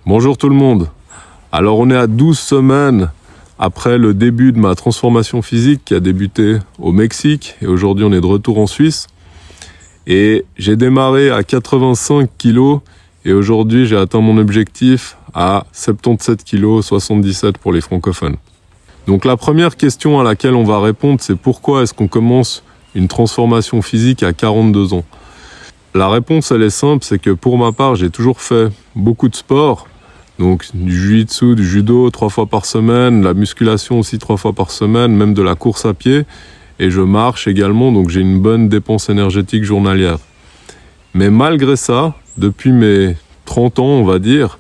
Bonjour tout le monde. Alors on est à 12 semaines après le début de ma transformation physique qui a débuté au Mexique et aujourd'hui on est de retour en Suisse. Et j'ai démarré à 85 kg et aujourd'hui j'ai atteint mon objectif à 77 kg, 77 pour les francophones. Donc la première question à laquelle on va répondre, c'est pourquoi est-ce qu'on commence une transformation physique à 42 ans ? La réponse elle est simple, c'est que pour ma part j'ai toujours fait beaucoup de sport. Donc du jiu-jitsu, du judo 3 fois par semaine, la musculation aussi 3 fois par semaine, même de la course à pied. Et je marche également, donc j'ai une bonne dépense énergétique journalière. Mais malgré ça, depuis mes 30 ans, on va dire,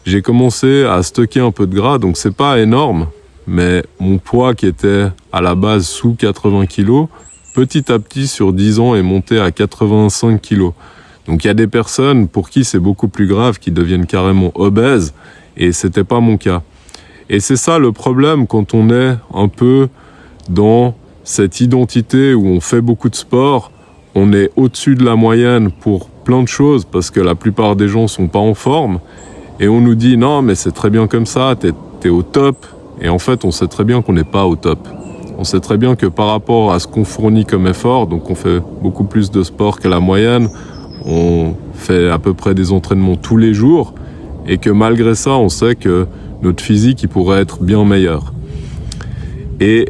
j'ai commencé à stocker un peu de gras, donc c'est pas énorme, mais mon poids qui était à la base sous 80 kg, petit à petit sur 10 ans est monté à 85 kg. Donc il y a des personnes pour qui c'est beaucoup plus grave, qui deviennent carrément obèses, et c'était pas mon cas. Et c'est ça le problème quand on est un peu dans cette identité où on fait beaucoup de sport, on est au-dessus de la moyenne pour plein de choses, parce que la plupart des gens sont pas en forme, et on nous dit non mais c'est très bien comme ça, t'es au top, et en fait on sait très bien qu'on n'est pas au top. On sait très bien que par rapport à ce qu'on fournit comme effort, donc on fait beaucoup plus de sport que la moyenne, on fait à peu près des entraînements tous les jours et que malgré ça, on sait que notre physique il pourrait être bien meilleur. Et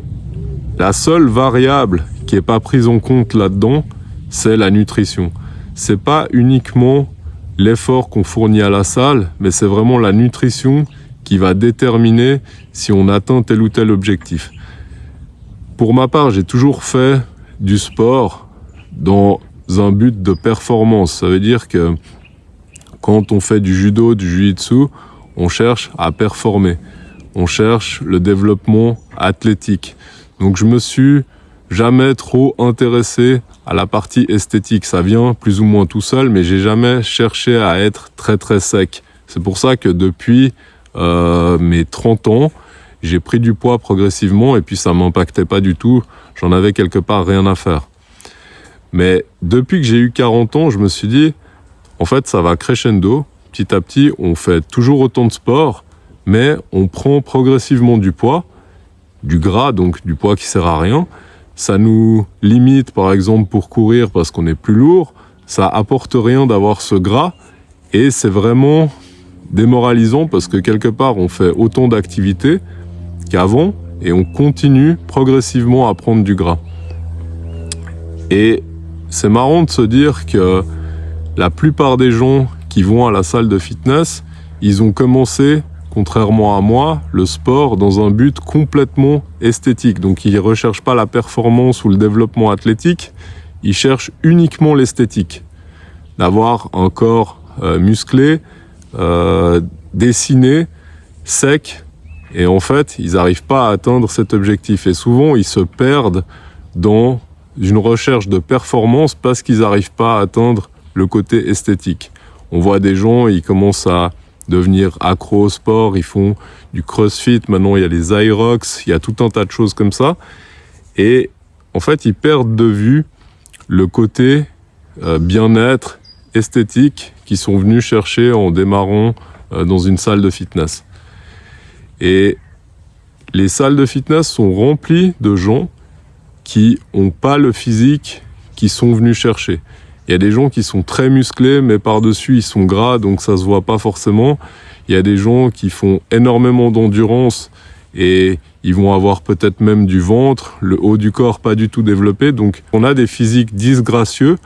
la seule variable qui n'est pas prise en compte là-dedans, c'est la nutrition. C'est pas uniquement l'effort qu'on fournit à la salle, mais c'est vraiment la nutrition qui va déterminer si on atteint tel ou tel objectif. Pour ma part, j'ai toujours fait du sport dans un but de performance. Ça veut dire que quand on fait du judo, du jiu-jitsu, on cherche à performer. On cherche le développement athlétique. Donc je me suis jamais trop intéressé à la partie esthétique. Ça vient plus ou moins tout seul, mais j'ai jamais cherché à être très très sec. C'est pour ça que depuis mes 30 ans, j'ai pris du poids progressivement et puis ça m'impactait pas du tout. J'en avais quelque part rien à faire. Mais depuis que j'ai eu 40 ans, je me suis dit, en fait, ça va crescendo. Petit à petit, on fait toujours autant de sport, mais on prend progressivement du poids, du gras, donc du poids qui sert à rien. Ça nous limite, par exemple, pour courir parce qu'on est plus lourd. Ça apporte rien d'avoir ce gras et c'est vraiment démoralisant parce que quelque part, on fait autant d'activités qu'avant et on continue progressivement à prendre du gras. Et c'est marrant de se dire que la plupart des gens qui vont à la salle de fitness, ils ont commencé, contrairement à moi, le sport dans un but complètement esthétique. Donc ils ne recherchent pas la performance ou le développement athlétique, ils cherchent uniquement l'esthétique. D'avoir un corps musclé, dessiné, sec, et en fait, ils n'arrivent pas à atteindre cet objectif. Et souvent, ils se perdent dans une recherche de performance parce qu'ils n'arrivent pas à atteindre le côté esthétique. On voit des gens, ils commencent à devenir accros au sport, ils font du crossfit, maintenant il y a les Aerox, il y a tout un tas de choses comme ça. Et en fait, ils perdent de vue le côté bien-être, esthétique qu'ils sont venus chercher en démarrant dans une salle de fitness. Et les salles de fitness sont remplies de gens qui n'ont pas le physique qu'ils sont venus chercher. Il y a des gens qui sont très musclés, mais par-dessus, ils sont gras, donc ça ne se voit pas forcément. Il y a des gens qui font énormément d'endurance et ils vont avoir peut-être même du ventre, le haut du corps pas du tout développé. Donc on a des physiques disgracieux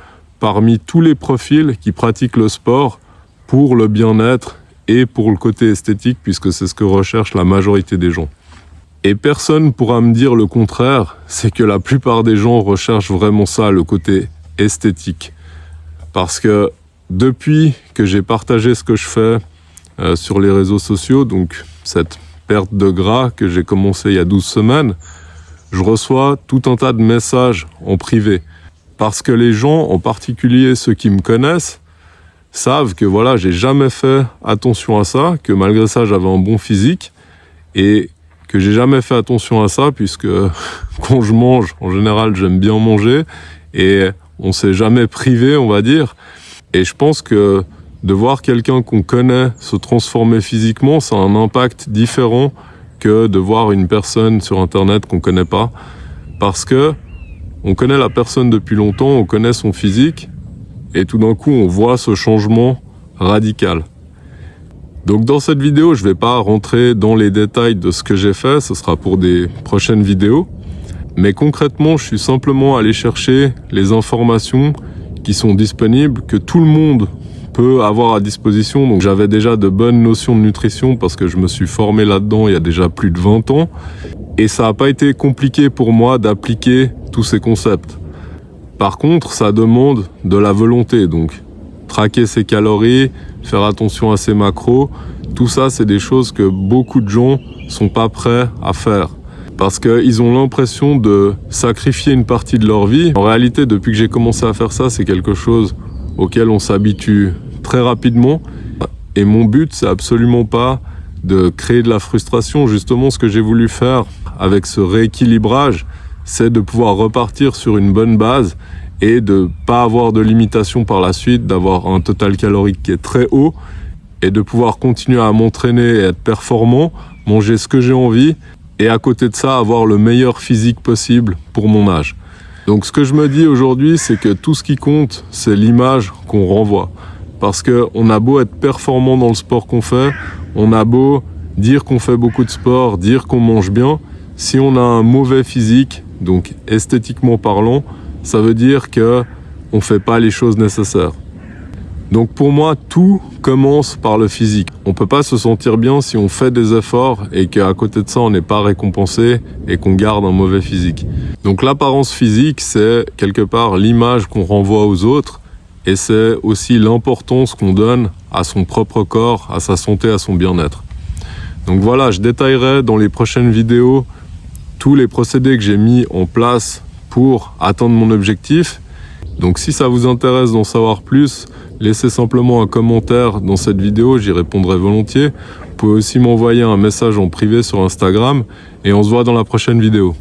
parmi tous les profils qui pratiquent le sport pour le bien-être et pour le côté esthétique, puisque c'est ce que recherche la majorité des gens. Et personne ne pourra me dire le contraire, c'est que la plupart des gens recherchent vraiment ça, le côté esthétique. Parce que depuis que j'ai partagé ce que je fais sur les réseaux sociaux, donc cette perte de gras que j'ai commencé il y a 12 semaines, je reçois tout un tas de messages en privé. Parce que les gens, en particulier ceux qui me connaissent, savent que voilà, j'ai jamais fait attention à ça, que malgré ça j'avais un bon physique et que j'ai jamais fait attention à ça puisque quand je mange, en général j'aime bien manger et on s'est jamais privé, on va dire. Et je pense que de voir quelqu'un qu'on connaît se transformer physiquement, ça a un impact différent que de voir une personne sur Internet qu'on connaît pas. Parce que on connaît la personne depuis longtemps, on connaît son physique, et tout d'un coup, on voit ce changement radical. Donc dans cette vidéo, je ne vais pas rentrer dans les détails de ce que j'ai fait, ce sera pour des prochaines vidéos. Mais concrètement, je suis simplement allé chercher les informations qui sont disponibles, que tout le monde peut avoir à disposition. Donc j'avais déjà de bonnes notions de nutrition parce que je me suis formé là-dedans il y a déjà plus de 20 ans. Et ça n'a pas été compliqué pour moi d'appliquer tous ces concepts. Par contre, ça demande de la volonté. Donc traquer ses calories, faire attention à ses macros, tout ça c'est des choses que beaucoup de gens sont pas prêts à faire. Parce qu'ils ont l'impression de sacrifier une partie de leur vie. En réalité, depuis que j'ai commencé à faire ça, c'est quelque chose auquel on s'habitue très rapidement. Et mon but, c'est absolument pas de créer de la frustration. Justement, ce que j'ai voulu faire avec ce rééquilibrage, c'est de pouvoir repartir sur une bonne base et de pas avoir de limitation par la suite, d'avoir un total calorique qui est très haut et de pouvoir continuer à m'entraîner et être performant, manger ce que j'ai envie et à côté de ça, avoir le meilleur physique possible pour mon âge. Donc ce que je me dis aujourd'hui, c'est que tout ce qui compte, c'est l'image qu'on renvoie. Parce qu'on a beau être performant dans le sport qu'on fait, on a beau dire qu'on fait beaucoup de sport, dire qu'on mange bien, si on a un mauvais physique, donc esthétiquement parlant, ça veut dire qu'on ne fait pas les choses nécessaires. Donc pour moi, tout commence par le physique. On ne peut pas se sentir bien si on fait des efforts et qu'à côté de ça, on n'est pas récompensé et qu'on garde un mauvais physique. Donc l'apparence physique, c'est quelque part l'image qu'on renvoie aux autres et c'est aussi l'importance qu'on donne à son propre corps, à sa santé, à son bien-être. Donc voilà, je détaillerai dans les prochaines vidéos tous les procédés que j'ai mis en place pour atteindre mon objectif. Donc si ça vous intéresse d'en savoir plus, laissez simplement un commentaire dans cette vidéo, j'y répondrai volontiers. Vous pouvez aussi m'envoyer un message en privé sur Instagram et on se voit dans la prochaine vidéo.